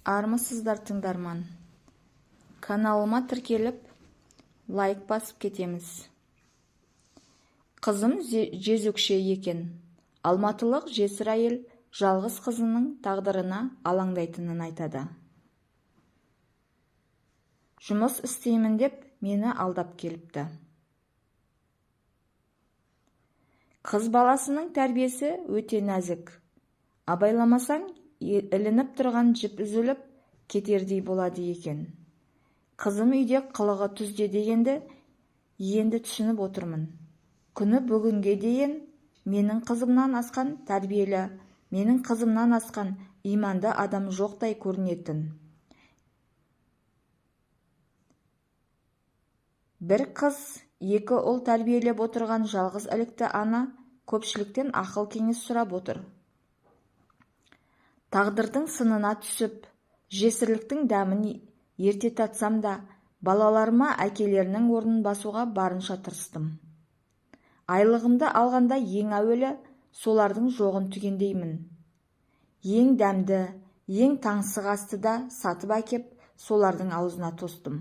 Армысыздар тыңдарман. Каналыма тіркеліп, лайк басып кетеміз. Қызым жезөкше екен. Алматылық жесір әйел жалғыз қызының тағдырына алаңдайтынын айтады. Жұмыс істеймін деп мені алдап келіпті. Қыз баласының тәрбиесі өте нәзік. Абайламасаң, ілініп тұрған жіп үзіліп кетердей болады екен. Қызым үйде қылығы түзде дегенді енді түсініп отырмын. Күні бүгінге дейін менің қызымнан асқан тәрбиелі, менің қызымнан асқан иманды адам жоқтай көрінетін. Бір қыз, екі ұл тәрбиелеп отырған жалғыз ілікті ана көпшіліктен ақыл кеңес сұрап отыр. Тағдырдың сынына түсіп, жесірліктің дәмін ерте татсам да, балаларыма әкелерінің орнын басуға барынша тырыстым. Айлығымды алғанда ең әуелі солардың жоғын түгендеймін. Ең дәмді, ең таңсық асты да сатып әкеп, солардың аузына тостым.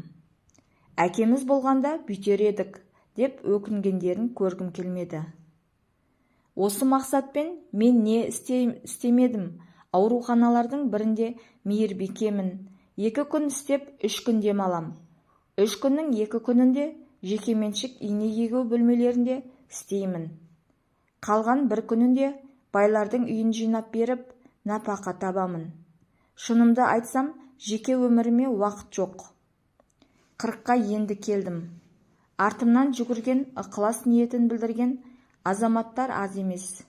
Әкеміз болғанда бүйтер едік, деп өкінгендерін көргім келмеді. Осы мақсатпен мен не істемедім? Ауруханалардың бірінде мейірбикемін. 2 күн істеп, 3 күн демалам. 3 күннің 2 күнінде жекеменшік ине егу бөлмелерінде істеймін. Қалған 1 күнінде байлардың үйін жинап беріп, нәпақа табамын. Шынымды айтсам, жеке өміріме уақыт жоқ. 40-қа енді келдім. Артымнан жүгірген, ықылас ниетін білдірген азаматтар аз емес.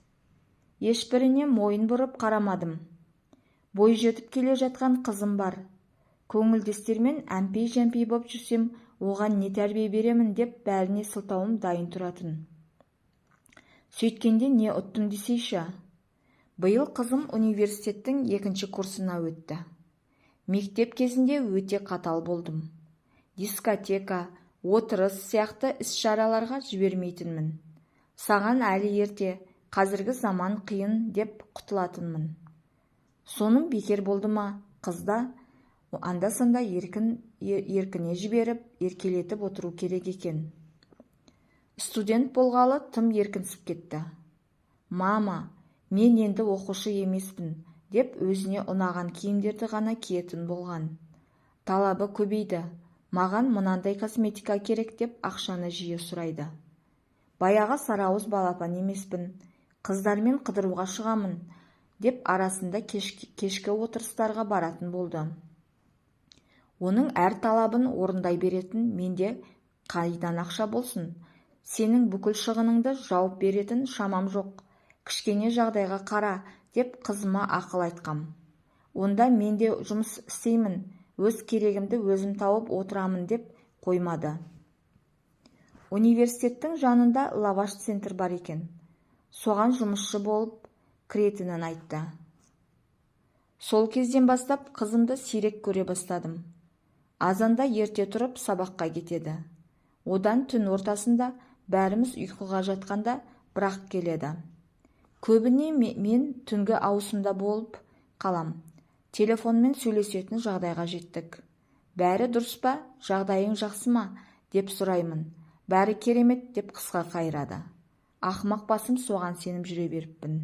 Ешбіріне мойын бұрып қарамадым. Бой жетіп келе жатқан қызым бар. Көңілдестермен әмпей-жәмпей боп жүрсем, оған не тәрбие беремін деп бәріне сылтауым дайын тұратын. Сөйткенде не ұттым десейші. Биыл қызым университеттің 2-ші курсына өтті. Мектеп кезінде өте қатал болдым. Дискотека, отырыс сияқты іс-шараларға жібермейтінмін. Саған әлі ерте, қазіргі заман қиын деп құтылатынмын. Соның бекер болды ма? Қызда анда-санда еркіне жіберіп, еркелетіп отыру керек екен. Студент болғалы тым еркінсіп кетті. Мама, мен енді оқушы емеспін, деп өзіне ұнаған киімдерді ғана киетін болған. Талабы көбейді. Маған мынандай косметика керек деп ақшаны жиі сұрайды. Баяғы сарауыз балапан емеспін, қыздармен қыдыруға шығамын, деп арасында кешкі отырыстарға баратын болды. Оның әр талабын орындай беретін менде қайдан ақша болсын. Сенің бүкіл шығыныңды жауып беретін шамам жоқ. Кішкене жағдайға қара, деп қызыма ақыл айтқам. Онда мен де жұмыс істеймін, өз керегімді өзім тауып отырамын деп қоймады. Университеттің жанында лаваш центр бар екен. Соған жұмысшы болып кіретінін айтты. Сол кезден бастап қызымды сирек көре бастадым. Азанда ерте тұрып сабаққа кетеді. Одан түн ортасында бәріміз ұйқыға жатқанда бірақ келеді. Көбіне мен түнгі ауысымда болып қалам. Телефонмен сөйлесетін жағдайға жеттік. Бәрі дұрыс па, жағдайың жақсы ма, деп сұраймын. Бәрі керемет, деп қысқа қайырады. Ақымақ басым соған сеніп жүре беріппін.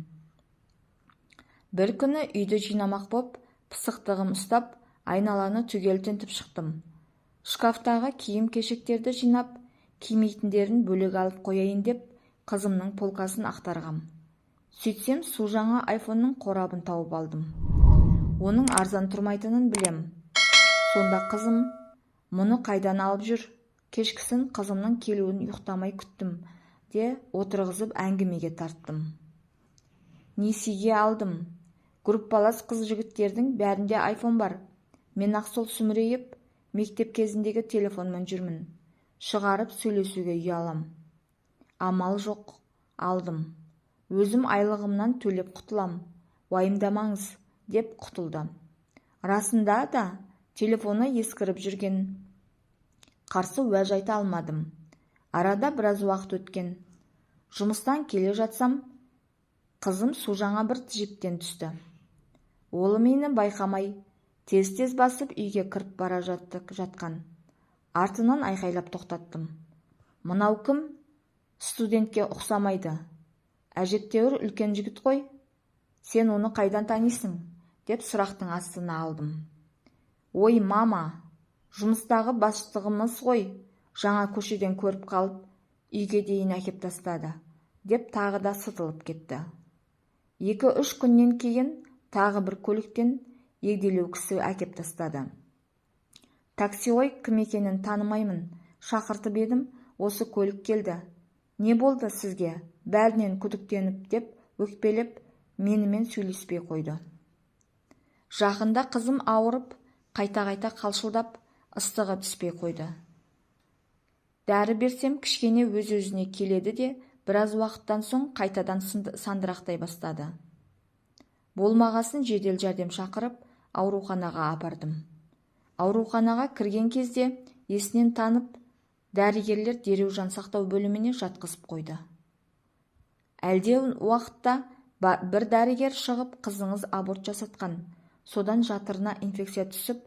Бір күні үйді жинамақ боп, пысықтығым ұстап, айналаны түгел тінтіп шықтым. Шкафтағы киім-кешектерді жинап, кимейтіндерін бөлек алып қояйын деп, қызымның полкасын ақтарғам. Сөйтсем, су жаңа айфонның қорабын тауып алдым. Оның арзан тұрмайтынын білем. Сонда қызым, мұны қайдан алып жүр? Кешкісін қызымның келуін ұйықтамай күттім де отырғызып әңгімеге тарттым. Несиеге алдым. Группалас қыз-жігіттердің бәрінде айфон бар. Мен ақ сол сүмірейіп, мектеп кезіндегі телефонмен жүрмін. Шығарып сөйлесуге ұялам. Амал жоқ, алдым. Өзім айлығымнан төлеп құтылам. Уайымдамаңыз, деп құтылды. Расында да телефоны ескіріп жүрген. Қарсы уәж айта алмадым. Арада біраз уақыт өткен. Жұмыстан келе жатсам, қызым су жаңа бір джиптен түсті. Ол мені байқамай Тез басып үйге кіріп бара жатқан. Артынан айқайлап тоқтаттым. Мынау кім? Студентке ұқсамайды. Әжептәуір үлкен жігіт қой. Сен оны қайдан танисың? Деп сұрақтың астына алдым. Ой, мама, жұмыстағы бастығымыз ғой. Жаңа көшеден көріп қалып, үйге дейін әкеп тастады. Деп тағы да сытылып кетті. 2-3 күннен кейін тағы бір көліктен егделеу кісі әкеп тастады. Такси ғой, кім екенін танымаймын. Шақыртып едім, осы көлік келді. Не болды сізге? Бәрінен күдіктеніп деп өкпелеп, менімен сөйлеспей қойды. Жақында қызым ауырып, қайта-қайта қалшылдап, ыстығы түспей қойды. Дәрі берсем кішкене өз-өзіне келеді де, біраз уақыттан соң қайтадан сандырақтай бастады. Болмағасын жедел жәрдем шақырып, ауруханаға апардым. Ауруханаға кірген кезде есінен танып, дәрігерлер дереу жансақтау бөліміне жатқызып қойды. Әлде уақытта бір дәрігер шығып, қызыңыз аборт жасатқан, содан жатырына инфекция түсіп,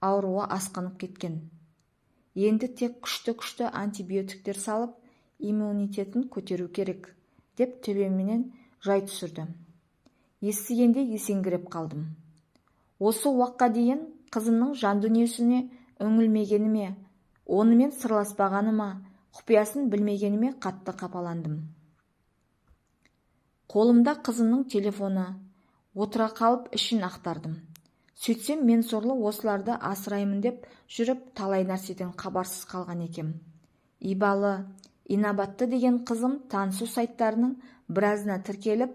ауруы асқынып кеткен. Енді тек күшті антибиотиктер салып, иммунитетін көтеру керек, деп төбемнен жай түсірді. Естігенде есеңгіреп қалдым. Осы уақытқа дейін қызымның жан дүниесіне үңілмегеніме, онымен сырласпағаныма, құпиясын білмегеніме қатты қапаландым. Қолымда қызымның телефоны, отыра қалып ішін ақтардым. Сөйтсем, мен сорлы осыларды асыраймын деп жүріп, талай нәрседен хабарсыз қалған екем. Ибалы, инабатты деген қызым танысу сайттарының біразына тіркеліп,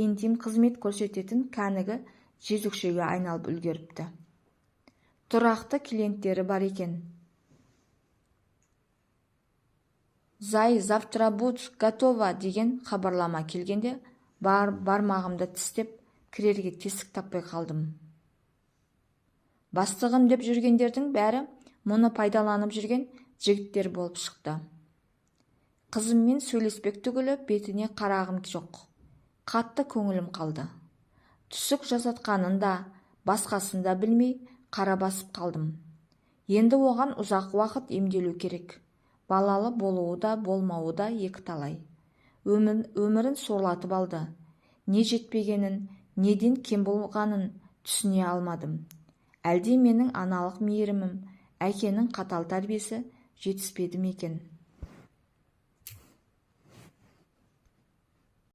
интим қызмет көрсететін кәнігі жезөкшеге айналып үлгеріпті. Тұрақты клиенттері бар екен. Зай, завтра будь готова деген хабарлама келгенде, бармағымды тістеп, кірерге тесік таппай қалдым. Бастығым деп жүргендердің бәрі мұны пайдаланып жүрген жігіттер болып шықты. Қызыммен сөйлеспек түгілі бетіне қарағым жоқ. Қатты көңілім қалды. Түсік жасатқанын да, басқасын да білмей қара басып қалдым. Енді оған ұзақ уақыт емделу керек. Балалы болуы да, болмауы да екі талай. Өмірін сорлатып алды. Не жетпегенін, неден кем болғанын түсіне алмадым. Әлде менің аналық мейірімім, әкенің қатал тәрбиесі жетіспеді ме екен?